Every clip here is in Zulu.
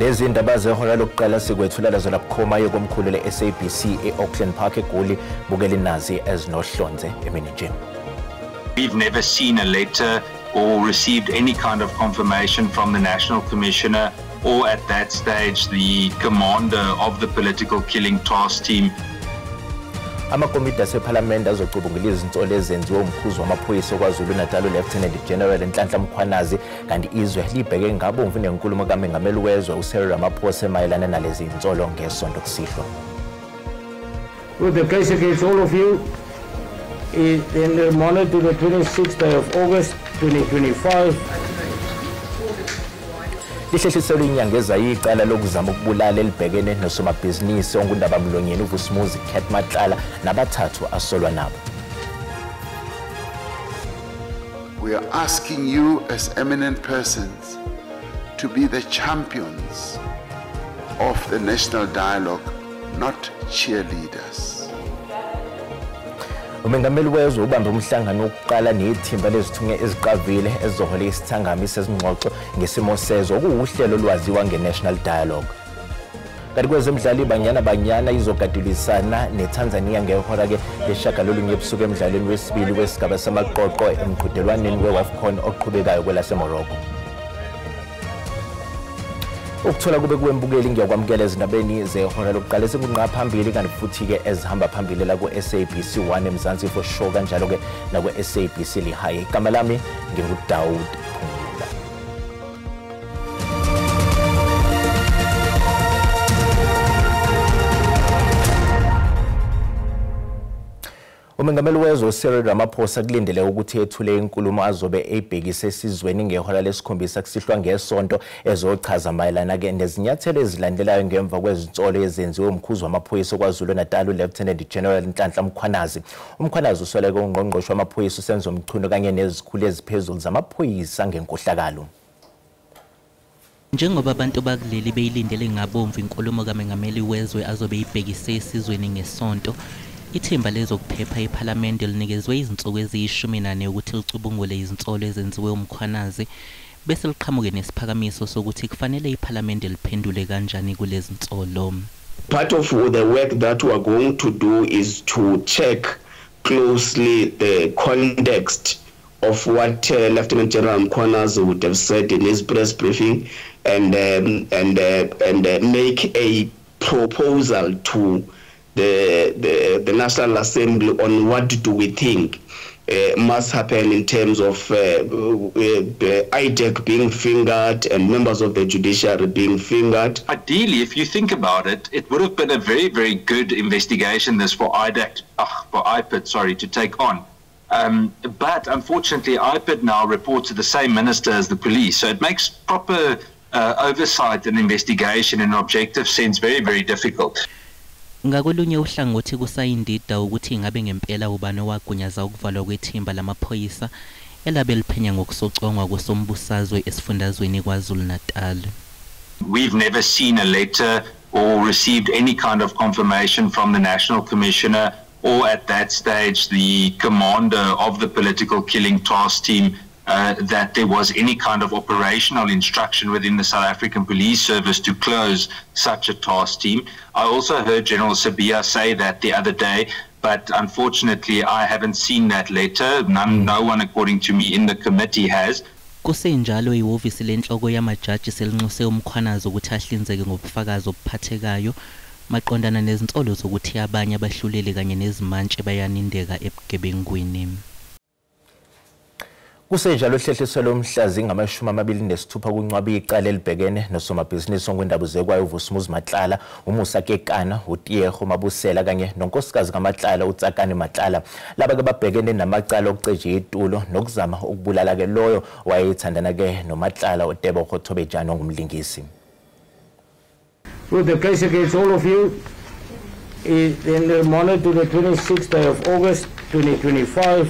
Lezi indaba zehora lokuqala sikwethulela zona bukhoma yokomkhulu le-SABC e-Auckland Park eGoli bukela inazi ezinohlonze emini nje. We've never seen a letter or received any kind of confirmation from the National Commissioner or at that stage the commander of the political killing task team. Amakomiti asePhalamende azocubungula izinsolo ezenziwe umkhuzi wamaphoyisa kwaZulu Natal Lieutenant General Nhlanhla Mkhwanazi kanti izwe libheke ngabomvu nenkulumo kaMengameli wezwe uCyril Ramaphosa emayelana nalezi insolo ngesonto kusihlwa. With the case against all of you is in remanded to the 26th day of August 2025. Lihlehliselwe inyanga ezayicala lokuzama ukubulala elibhekene nosomabhizinisi ongundaba mlonyeni uVusumuzi Cat Matlala nabathathu asolwa nabo. We are asking you as eminent persons to be the champions of the national dialogue, not cheerleaders. Umengameli wezwe ubambe umhlangano wokuqala nethimba lezithunywa eziqavile ezizohola isithangami sezingxoxo ngesimo sezwe okuwuhlelo olwaziwa nge-National Dialogue. Kanti kwezemidlalo ibanyana izogadilisana neTanzania ngehora-ke leshagalolunye ebusuku emidlalweni wesibili wesigaba samaqoqo emqhudelwaneni we-WAFCON oqhubekayo kwelaseMorocco. Ukuthola kube kuwembukeli ngiyakwamukela ezindabeni zehora lokuqala sekunqa phambili kanti futhi-ke ezihamba phambili la ku-SABC 1 eMzansi for sure kanjalo-ke nakwe-SABC Lihigh. Igama lami nginguDaud Phungula. Umengameli wezwe uCyril Ramaphosa kulindele ukuthi ethule inkulumo azobe eyibhekise esizweni ngehora lesikhombisa kusihlwa ngesonto ezochaza mayelana-ke nezinyathelo ezilandelayo ngemva kwezinsolo ezenziwe umkhuzi wamaphoyisa kwaZulu Natal Lieutenant General Nhlanhla Mkhwanazi. UMkhwanazi usoleke ungqongqoshe wamaphoyisa uSenzo Mchunu kanye nezikhulu eziphezulu zamaphoyisa ngenkohlakalo. Njengoba abantu bakuleli beyilindele ngabomvu inkulumo kaMengameli wezwe azobe eyibhekise esizweni ngesonto, ithimba lezokuphepha ePhalamende linikezwe izinsuku eziyishumi ukuthi licubungule izinsolo ezenziwe uMkhwanazi bese liqhamuke nesiphakamiso sokuthi kufanele iPhalamende liphendule kanjani kulezi nsolo. Part of the work that we are going to do is to check closely the context of what Lieutenant General Mkhwanazi would have said in his press briefing and make a proposal to the National Assembly on what do we think must happen in terms of the IDEC being fingered and members of the judiciary being fingered. Ideally, if you think about it, it would have been a very, very good investigation this for IPID, to take on. But unfortunately, IPID now reports to the same minister as the police, so it makes proper oversight and investigation in an objective sense very, very difficult. Ngakolunye uhlangothi kusayindida ukuthi ingabe ngempela ubani owagunyaza ukuvalwa kwethimba lamaphoyisa elabe liphenya ngokusocongwa kwesombusazwe esifundazweni kwaZulu Natal. We've never seen a letter or received any kind of confirmation from the National Commissioner or at that stage the commander of the political killing task team that there was any kind of operational instruction within the South African Police Service to close such a task team. I also heard General Sabia say that the other day, but unfortunately I haven't seen that letter. No one, according to me, in the committee has. Kusenjalo ihhovisi lenhloko yamajaji selinxuse uMkhwanazi ukuthi ahlinzeke ngobufakazi obuphathekayo maqondana nezinsolo zokuthi abanye abahluleli kanye nezimantshi bayanindeka ebugebengwini. Kusenjalo uhlehliselo omhlazi ngama-26 kuncwabi icala elibhekene nosomabhizinisi ongwendaba zekwayo uVusumuzi Matlala, uMusa Kekana, uTiego Mabusela kanye nonkosikazi kaMatlala uTsakani Matlala. Laba-ke babhekene namacala okuceje itulo nokuzama ukubulala-ke loyo wayethandana-ke noMatlala uTebogo Thobejane ongumlingisi. With the case against all of you is in remanded to the 26th day of August 2025.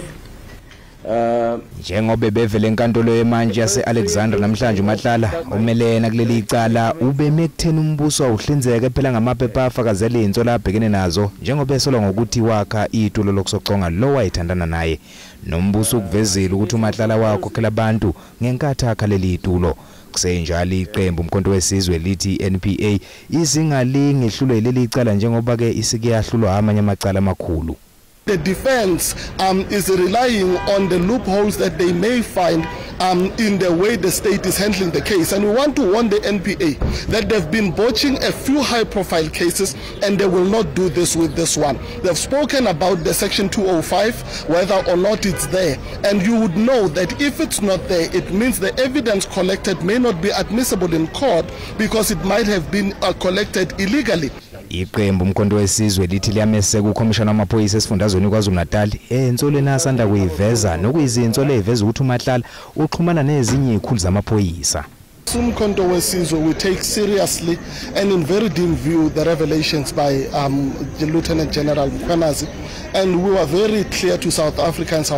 Njengoba bevele enkantolo yemanje yase-Alexandra namhlanje uMatlala umelena kuleli icala ubeme ekutheni umbuso awuhlinzeke phela ngamaphepha afakazela izinsolo abhekene nazo njengoba esolwa ngokuthi wakha itulo lokusoconga lo wayethandana naye. Nombuso ukuvezela ukuthi uMatlala wakhokhela abantu ngenkathi akha leli itulo. Kusenjalo iqembu umkhonto wesizwe lithi NPA izingalingi ihlulwe leli icala njengoba ke isike yahlulwa amanye amacala amakhulu. The defense is relying on the loopholes that they may find in the way the state is handling the case. And we want to warn the NPA that they've been botching a few high-profile cases and they will not do this with this one. They've spoken about the Section 205, whether or not it's there. And you would know that if it's not there, it means the evidence collected may not be admissible in court because it might have been collected illegally. Iqembu umkhonto wesizwe lithi liyameseka ukhomishana wamaphoyisa esifundazweni KwaZulu-Natal ensolweni asanda kuyiveza nokuyizinsolo eziveza ukuthi uMatlala uxhumana nezinye izikhulu zamaphoyisa. Umkhonto wesizwe we take seriously and in very dim view the revelations by the Lieutenant General Mkhwanazi, and we were very clear to South Africans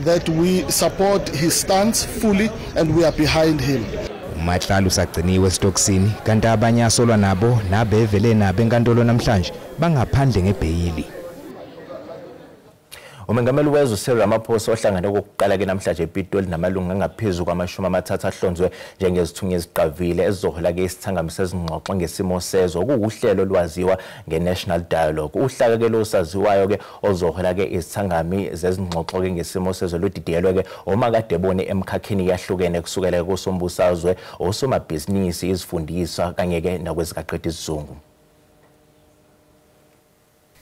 that we support his stance fully and we are behind him. Matlala usagciniwe esitokisini kanti abanye asolwa nabo nabevele nabo enkantolo namhlanje bangaphandle ngebheyili. Umengameli wezwe Cyril Ramaphosa ohlangane kokuqala ke namhlanje ePitoli namalungu angaphezulu kwama-30 ahlonzwe njengezithunywa eziqavile ezizohola ke isithangami sezingxoxo ngesimo sezwe okuwuhlelo olwaziwa nge-National Dialogue. Uhlaka ke losaziwayo ke ozohola ke isithangami zezingxoxo ke ngesimo sezwe ludidiyelwe ke omakadebone emkhakheni yahlukene kusukela kusombusazwe osomabhizinisi izifundiswa kanye ke nakwezikaqedwe isizungu.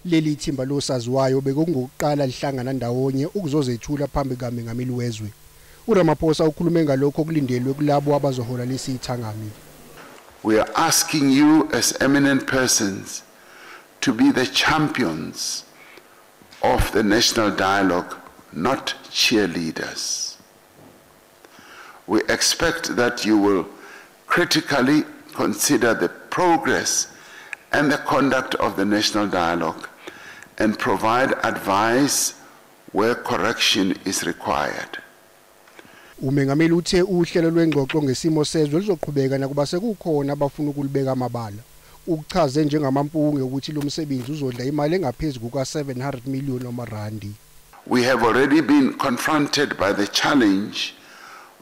Leli thimba losaziwayo bekungokuqala lihlangana ndawonye ukuzozethula phambi kaMengameli wezwe. uRamaphosa ukhulume ngalokho okulindelwe kulabo abazohola lesi ithangami. We are asking you as eminent persons to be the champions of the national dialogue, not cheerleaders. We expect that you will critically consider the progress and the conduct of the national dialogue and provide advice where correction is required. Umengameli uthe uhlelo lwengxoxo ngesimo sezwe lizoqhubeka nakuba sekukhona abafuna ukulibeka amabala. Ukuchaze njengamampunge ukuthi lo msebenzi uzodla imali engaphezulu kuka-700 million amarandi. We have already been confronted by the challenge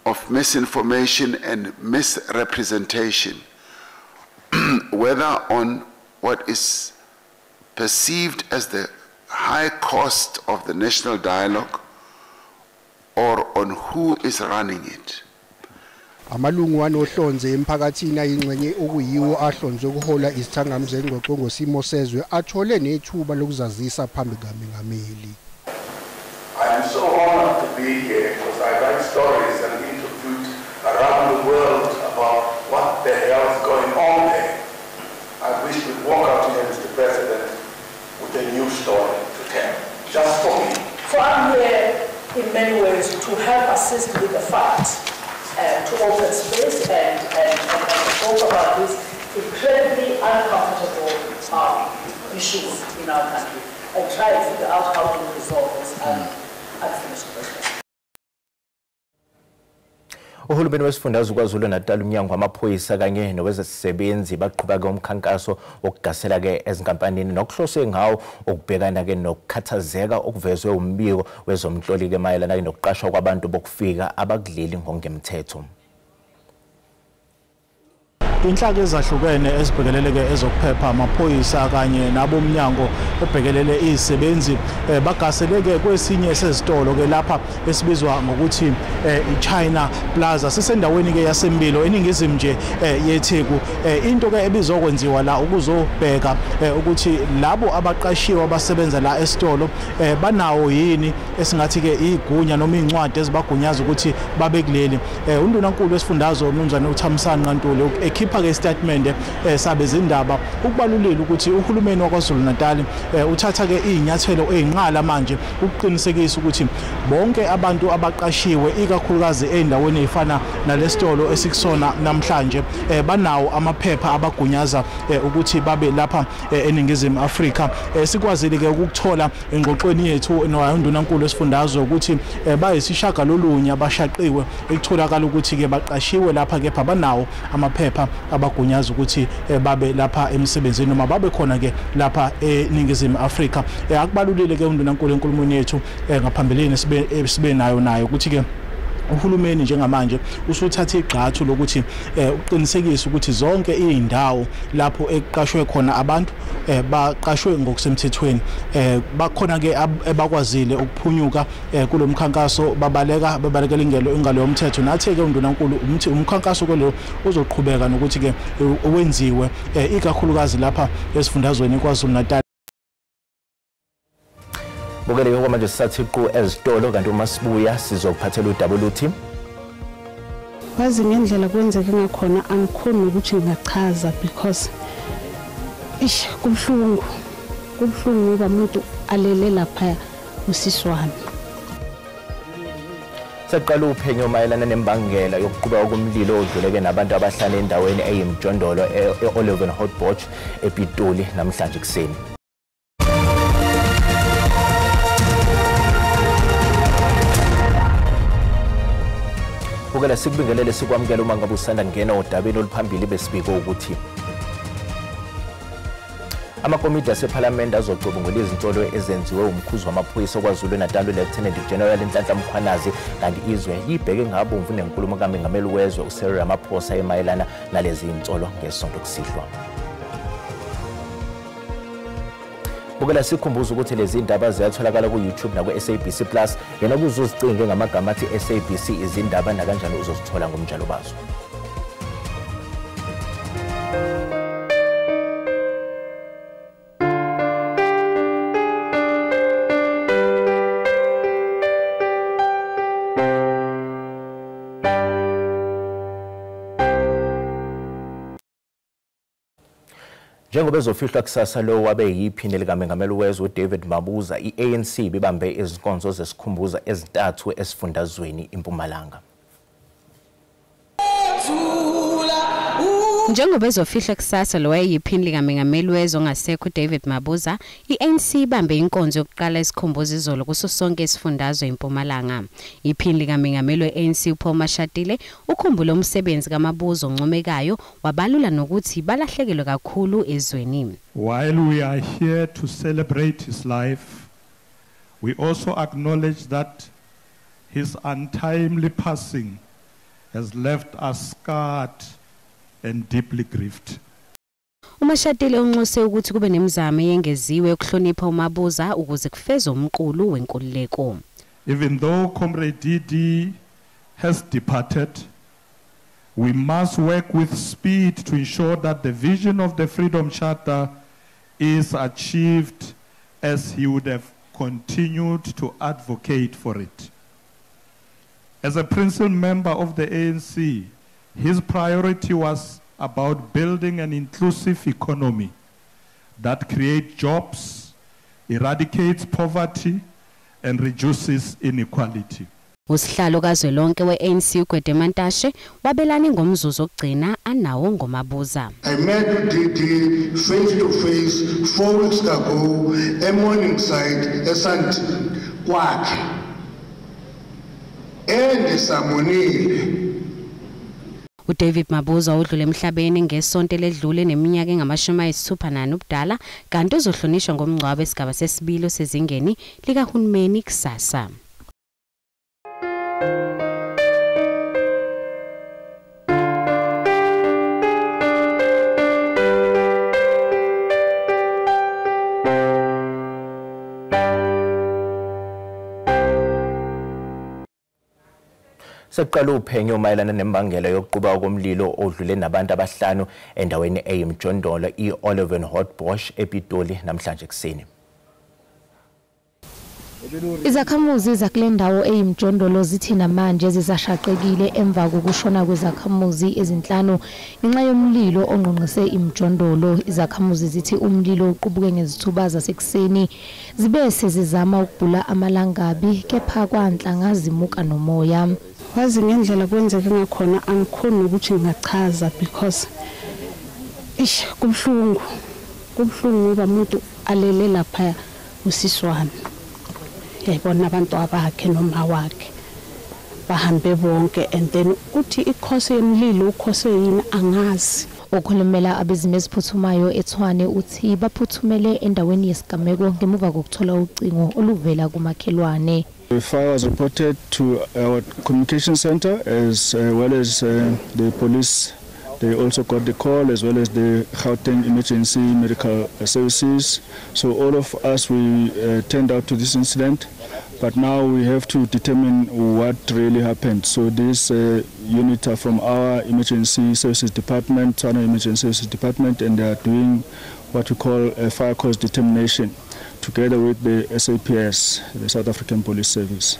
of misinformation and misrepresentation, whether on what is perceived as the high cost of the national dialogue or on who is running it. Amalungu anohlonze emphakathini ayingxenye okuyiwo ahlonze ukuhola isithangami zengxoxo ngosimo sezwe athole nethuba lokuzazisa phambi kaMengameli. I am so honored to be here because I write stories and interviewed around the world about what the hell is going on there. I wish we'd walk out here, Mr. President, with a new story to tell, just for me. So I'm here in many ways to help assist with the facts, to open space and talk about these incredibly uncomfortable issues in our country and try to figure out how to resolve this and finish the process. Uhulumeni wesifundazwe KwaZulu-Natal umnyango wamaphoyisa kanye nowezesebenzi baqhubeka ke umkhankaso wokugasela ke ezinkampanini nokuhloswe ngawo ukubhekana ke nokukhathazeka okuvezwe umbiko wezomhloli ke mayelana nokuqashwa kwabantu bokufika abakudleli ngokungemthetho. Inhlaka ezahlukene ezibhekeleleke ezokuphepha amaphoyisa kanye nabomnyango obhekelele izisebenzi bagaseleke kwesinye sezitolo ke lapha esibizwa ngokuthi iChina Plaza sisendaweni ke yasembilo eningizimu nje yeTheku. Into ke ebizokwenziwa la ukuzobheka ukuthi labo abaqashiwe abasebenza la esitolo banawo yini esingathi ke igunya noma incwadi ezibagunyaza ukuthi babe kuleli. Undunankulu wesifundazwe uMnumzane uThamsanqa Ntuli ekhipha ke statement sabe zindaba ukubalulile ukuthi uhulumeni waKwaZulu-Natal uthatha ke izinyathelo ezinqala manje ukuqinisekisa ukuthi bonke abantu abaqashiwe ikakhulukazi endaweni ezifana nalesitolo esikusona namhlanje banawo amaphepha abagunyaza ukuthi babe lapha eningizimu Afrika. Sikwazile ke ukuthola engxoxweni yethu noNdunankulu wesifundazwe ukuthi bayisishaka lolunye abashaqiwe ekutholakala ukuthi ke baqashiwe lapha ke banawo amaphepha abagunyaza ukuthi babe lapha emsebenzini noma babe khona ke lapha eningizimu Afrika. Akubalulile ke uNdunankulu enkulumweni yethu ngaphambilini sibe nayo ukuthi ke uhulumeni njengamanje usuthatha igqathu lokuthi uqinisekise ukuthi zonke izindawo lapho eqashwe khona abantu baqashwe ngokusemthethweni bakhona ke abakwazile ukuphunyuka kulomkhankaso babalekela ingalo yomthetho nathi ke undunankulu umkhankaso kwelo uzoqhubeka nokuthi ke wenziwe ikakhulukazi lapha esifundazweni kwaZulu-Natal. Bukele yonke manje sisathiqu ezitolo kanti uma sibuya sizokuphathela uWT. Wazi ngendlela kwenzeke ngakhona angikhona ukuthi ngingachaza because kubhlungu ngoba umuntu alele lapha usiswami. Saqala uphenyo mayelana nembangela yokuquba komlilo odluleke nabantu abahlala endaweni eyimjondolo eOliven Hotbosch ePitoli namhlanje kuseni. Bukela sikubingelele sikwamukela uma ngabe usanda ngena odabeni oluphambili besibiko ukuthi amakomiti aseParliament azocubungula izinsolo ezenziwe umkhuzi wamaphoyisa kwaZulu-Natal uLieutenant General Nhlanhla Mkhwanazi kanti izwe libheke ngabomvu nenkulumo kaMengameli wezwe uCyril Ramaphosa emayelana nalezi insolo ngesonto kusihlwa. Bukela sikhumbuza ukuthi lezi indaba ziyatholakala ku-YouTube naku-SABC Plus yena kuzozicinge ngamagama athi SABC izindaba nakanjalo uzozithola ngomnjalo bazo. Njengoba ezofihlwa kusasa lo wabe yiphini likaMengameli wezwe uDavid Mabuza, iANC bibambe izinkonzo zesikhumbuza ezintathu esifundazweni eMpumalanga. Njengoba ezofihla kusasa lo wayeyiphini likaMengameli wezwe ongasekho uDavid Mabuza, iANC ibambe inkonzo yokuqala esikhumbuza izolo kuso sonke isifundazwe eMpumalanga. Iphini likaMengameli weANC uPaul Mashatile ukhumbula umsebenzi kaMabuza oncomekayo wabalula nokuthi balahlekelwe kakhulu ezweni. While we are here to celebrate his life, we also acknowledge that his untimely passing has left us scarred and deeply grieved. uMashatile unxuse ukuthi kube nemizamo yengeziwe ukuhlonipha uMabuza ukuze kufezwe umqulu wenkululeko. Even though Comrade DD has departed, we must work with speed to ensure that the vision of the Freedom Charter is achieved as he would have continued to advocate for it. As a principal member of the ANC, his priority was about building an inclusive economy that creates jobs, eradicates poverty, and reduces inequality. Usihlalo kazwelonke weANC uGwede Mantashe wabelana ngomzuzu ogcina anawo ngoMabuza. I met DD face to face 4 weeks ago eMorningside eSandton kwakhe. Endisamonile uDavid Mabuza udlule emhlabeni ngesonto ledlule neminyaka engama-64 ubudala kanti uzohlonishwa ngomngcwabo esigaba sesibili sezingeni likahulumeni kusasa. Seqala uphenyo mayelana nembangela yokuquba komlilo odlule nabantu abahlanu endaweni eyimjondolo iOliven Hotbosch ePitoli namhlanje kuseni. Izakhamuzi zakule ndawo eyimjondolo zithi namanje zisashaqekile emva kokushona kwezakhamuzi ezinhlanu ngenxa yomlilo ongqongqose imjondolo. Izakhamuzi zithi umlilo uqubuke ngezithuba zasekuseni zibe sezizama ukubhula amalangabi kepha kwanhlanga zimuka nomoya. Wazi ngendlela kwenzeke ngakhona angikhona ukuthi ngingachaza because kubhlungu ngoba umuntu alele lapha usiswami. Yayibona abantu abakhe noma wakhe bahambe bonke and then uthi ikhosi yemlilo ukhosi yini angazi. Okhulumela abezimo eziphuthumayo eTshwane uthi baphuthumele endaweni yesigameko ngemuva kokuthola ucingo oluvela kumakhelwane. The fire was reported to our communication center as well as the police. They also got the call as well as the Gauteng Emergency Medical Services. So all of us, we turned out to this incident, but now we have to determine what really happened. So this unit are from our Emergency Services Department, Tswana Emergency Services Department, and they are doing what we call a fire cause determination together with the SAPS, the South African Police Service.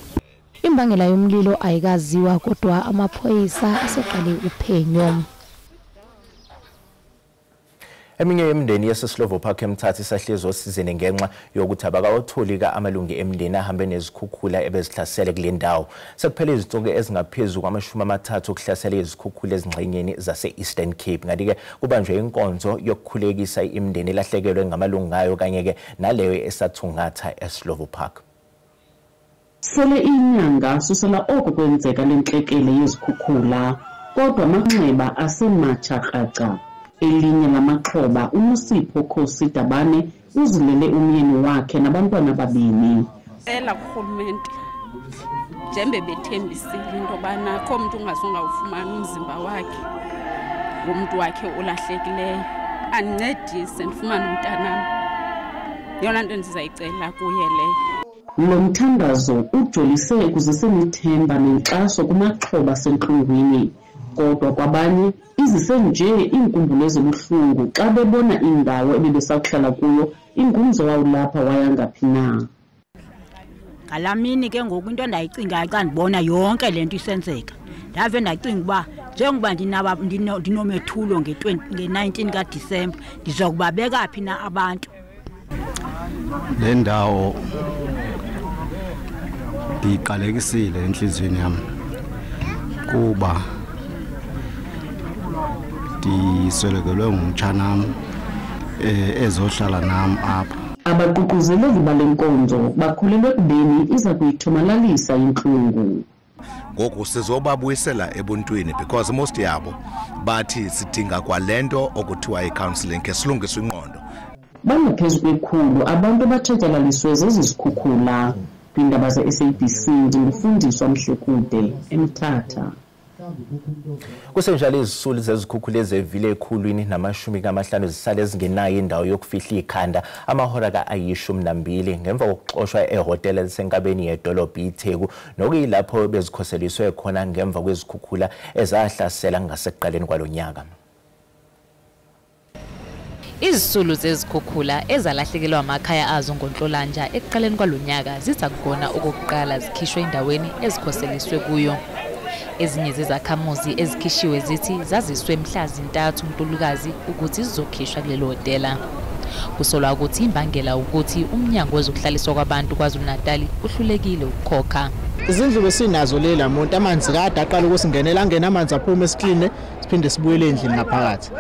Imbangela yomlilo ayikaziwa kodwa amaphoyisa aseqale uphenyo. Eminye yemndeni yaseSlovo Park eMthatha isahlezi osizene ngenxa yokuthi abakawatholi amalungu emndeni ahambe nezikhukhula ebezihlasele kule ndawo. Sekuphela izinsuku ezingaphezulu kwama-30 ukuhlasela izikhukhula ezingxenyeni zase-Eastern Cape. Ngati-ke kubanjwe inkonzo yokukhulekisa imndeni elahlekelwe ngamalungu ngayo kanye-ke naleyo esathungatha eSlovo Park. Sele inyanga susela oku kwenzeka lentlekele yezikhukhula kodwa amanxeba asematsha qaca. Elinye lamaxhoba uNosipho Khosi Dabane uzilele umyeni wakhe nabantwana ababini. Ela kurhulumente njembe bethembisile into bana kho umuntu ungazunga ufumana umzimba wakhe ngomuntu wakhe olahlekileyo ancedise ndifumane umntanami. Yona nto ndizayicela kuye leyo. Lo mthandazo ujolise ekuziseni ithemba nenkxaso kumaxhoba sentlungwini. Kodwa kwabanye izisenje iinkumbulo ezibuhlungu xa bebona indawo ebebesakuhlala kuyo ingumzo wawulapha wayangaphi na. Ngalamini ke ngoku into ndayicinga xa ndibona yonke lento isenzeka ndave ndacinga uba njengoba ndinomethulo nge-19 kaDisemba ndizokubabeka phi na abantu. Le ndawo ndiqalekisile enhliziyweni yami kuba diswelekelwe ngumtshanam ezohlala nam apha. Abaququzeleli bale nkonzo bakhulelwe kubeni iza kuyithomalalisa intlungu. Ngoku sizobabuyisela ebuntwini because most yabo bathi sidinga kwalento okuthiwa i-counselling kesilungiswe ingqondo. Bangaphezu kwekhulu abantu abatshatyalaliswe zezi zikhukhula. Kwindaba ze-SABC ndingufundiswa Mhlekude eMthatha. Kusenjalo izisulu zezikhukhula ezevile ekhulwini nama-50 zisale ezingenayo indawo yokufihla ikhanda amahora ka-12 ngemva kokuxoshwa ehhotela elisenkabeni yedolobha iTheku nokuyilapho bezikhoseliswe khona ngemva kwezikhukhula ezahlasela ngasekuqaleni kwalonyaka. Izisulu zezikhukhula ezalahlekelwa amakhaya azo ngoNhlolanja ekuqaleni kwalonyaka zizakugona okokuqala zikhishwe endaweni ezikhoseliswe kuyo. Ezinye zezakhamuzi ezikhishiwe zithi zaziswe mhla zintathu uNtulukazi ukuthi zizokhishwa kulelo hotela. Kusolwa ukuthi imbangela ukuthi umnyango wezokuhlaliswa kwabantu KwaZulu-Natal uhlulekile ukukhokha. Izindlu besinazo lela muntu amanzi kade aqala ukusingenela angena amanzi aphuma esikline siphinde sibuyele endlini ngaphakathi.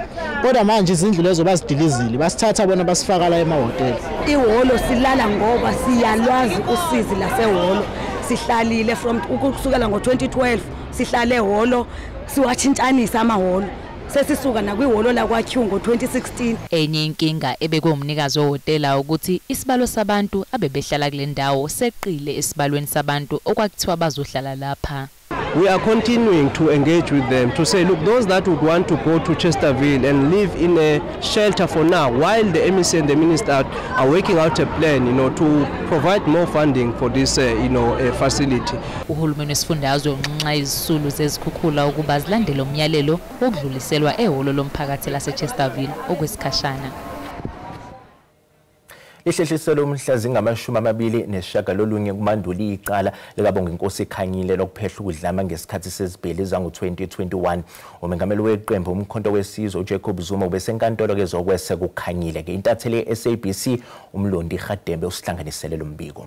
Kodwa manje izindlu lezo bazidilizile basithatha bona basifaka la emahotela. Ihholo silala ngoba siyalwazi usizi lasehholo. Sihlalile from ukusukela ngo-2012 sihlale ehholo siwathintshanisa amahholo. Sesisuka nakwihholo lakwaQu ngo-2016. Enye inkinga ebekwe umnikazi wehhotela ukuthi isibalo sabantu abebehlala kule ndawo seqile esibalweni sabantu okwakuthiwa bazohlala lapha. We are continuing to engage with them to say, look, those that would want to go to Chesterville and live in a shelter for now, while the MEC and the minister are working out a plan, to provide more funding for this, facility. Uhulumeni wesifundazwe unxenxa izisulu zezikhukhula ukuba zilandele umyalelo wokudluliselwa ehholo lomphakathi laseChesterville okwesikhashana. Ihlehliselo umhla zingama-29 kumanduli iqala likabonga inkosi Khanyile lokuphehla ukudlama ngesikhathi sezibheli zango-2021. Umengameli weqembu umkhonto wesizwe uJacob Zuma ubesenkantolo kezokweseka uKhanyile ke intatheli ye-SABC umlondi Radebe usihlanganisele lo mbiko.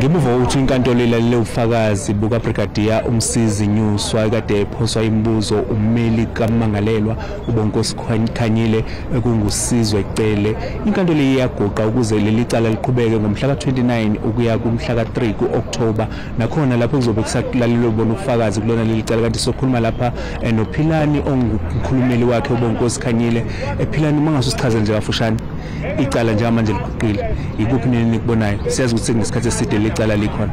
Ngemuva kokuthi inkantolo ilalele ubufakazi buka Brigadier Umsizi Nyuswa kade ephoswa imibuzo ummeli kaMangalelwa uBonkosi Khanyile ekungusizwe ecele, inkantolo iyagoqa ukuze leli cala liqhubeke ngomhla ka-29 ukuya kumhla ka-3 ku-October. Nakhona lapho kuzobe kusalalelwe bona ubufakazi kulona leli cala, kanti sokhuluma lapha noPhilani ongumkhulumeli wakhe uBonkosi Khanyile. Philani mangasusichaze nje kafushane icala nje manje liqhaqile, ikuphi nini nikubonayo? Siyazi ukuthi ngesikhathi eside licala likhona.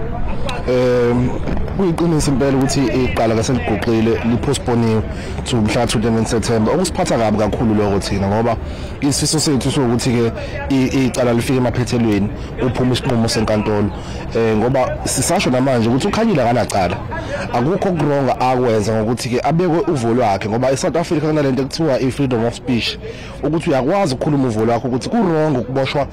Kuyiqiniso impela ukuthi iqala kaseliguqile lipostponiwe to mhla 29 September. Okusiphatha kabi kakhulu lokho thina ngoba isifiso sethu sokuthi ke icala lifike emaphethelweni uphuma isinqumo senkantolo, ngoba sisasho namanje ukuthi uKhanyile akanacala, akukho okuronga akwenza ngokuthi ke abekwe uvo lwakhe, ngoba eSouth Africa kunalento ekuthiwa i-freedom of speech, ukuthi uyakwazi ukukhuluma uvo lwakho ukuthi kuronga ukuboshwa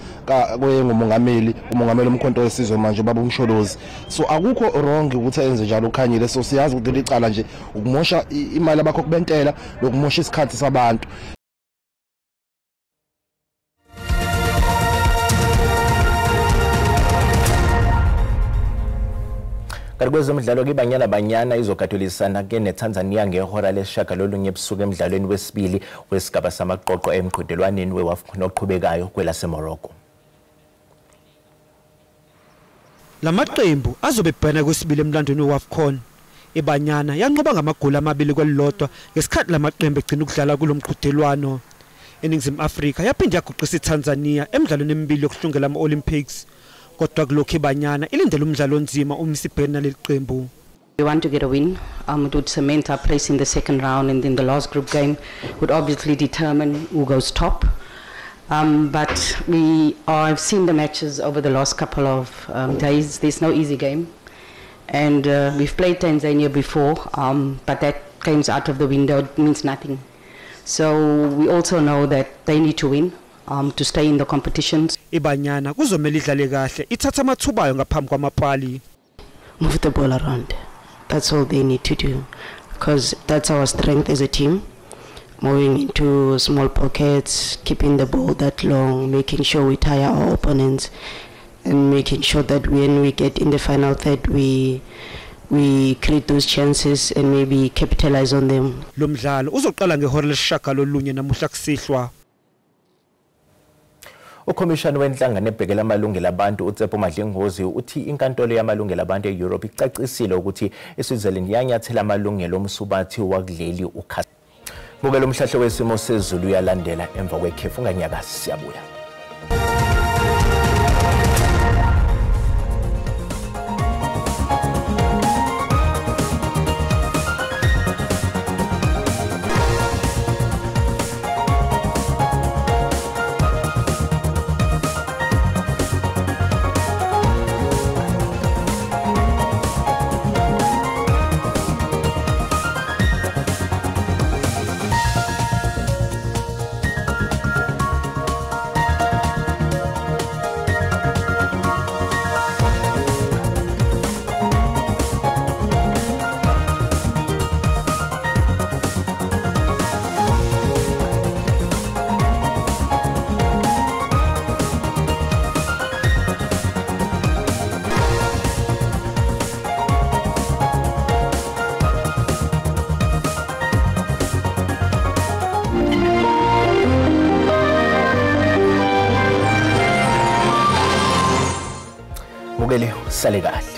kwengumongameli, umongameli umkhonto wesizwe manje baba uMsholozi. So akukho wrong ukuthi enze njalo uKhanyile. So siyazi ukuthi licala nje ukumosha imali abakho kubentela lokumosha isikhathi sabantu. Kanti kwezemidlalo ke Banyana izogatulisana ke neTanzania ngehora lesishagalolunye ebusuku emidlalweni wesibili wesigaba samaqoqo emqhudelwaneni weWAFCON oqhubekayo kwelaseMorocco. Lamaqembu azobe ebhena kwesibili emlandweni weWAFCON. iBanyana yanqoba ngamagoli amabili kwelilodwa ngesikhathi lamaqembu egcina ukudlala kulomqhudelwano. eNingizimu Afrika yaphinde yaguqisa iTanzania emidlalweni emibili yokuhlungela ama-Olympics. Kodwa kulokho iBanyana ilindele umdlalo onzima umsibhena leli qembu. We want to get a win. It would cement our place in the second round, and then the last group game would obviously determine who goes top. But I've seen the matches over the last couple of days. There's no easy game, and we've played Tanzania before, but that game's out of the window. It means nothing. So we also know that they need to win to stay in the competitions. iBanyana kuzomela idlale kahle ithatha amathuba ayo ngaphambi kwamapali. Move the ball around. That's all they need to do, because that's our strength as a team. Moving into small pockets, keeping the ball that long, making sure we tire our opponents, and making sure that when we get in the final third, we create those chances and maybe capitalize on them. Lo mdlalo uzoqala ngehora lesishagalolunye namuhla kusihlwa. Ukhomishani wenhlangano ebhekela amalungelo abantu uTsepo Madlengozi uthi inkantolo yamalungelo abantu eEurope icacisile ukuthi eSwitzerland yanyathela amalungelo omsubathi wakuleli ukhasi. Bukela umhlahlo wesimo sezulu uyalandela emva kwekhefu nganyakazi siyabuya. Mugeli sale kahle.